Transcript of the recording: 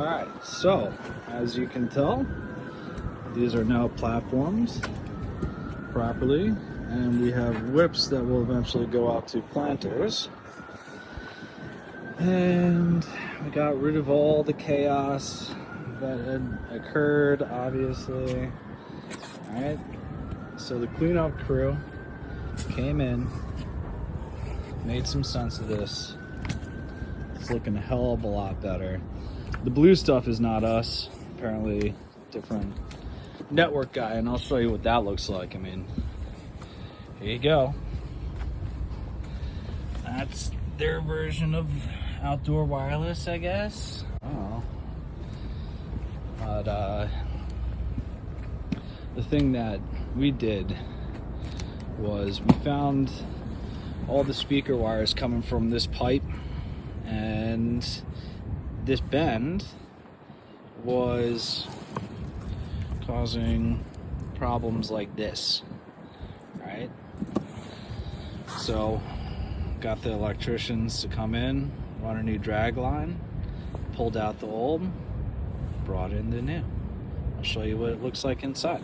Alright, so as you can tell, these are now platforms properly, and we have whips that will eventually go out to planters. And we got rid of all the chaos that had occurred, obviously. Alright, so the cleanup crew came in, made some sense of this. It's looking a hell of a lot better. The blue stuff is not us, apparently different network guy, and I'll show you what that looks like. I mean, here you go. That's their version of outdoor wireless, I guess. I don't know. But the thing that we did was we found all the speaker wires coming from this pipe, and this bend was causing problems like this, right? So got the electricians to come in, run a new drag line, pulled out the old, brought in the new. I'll show you what it looks like inside.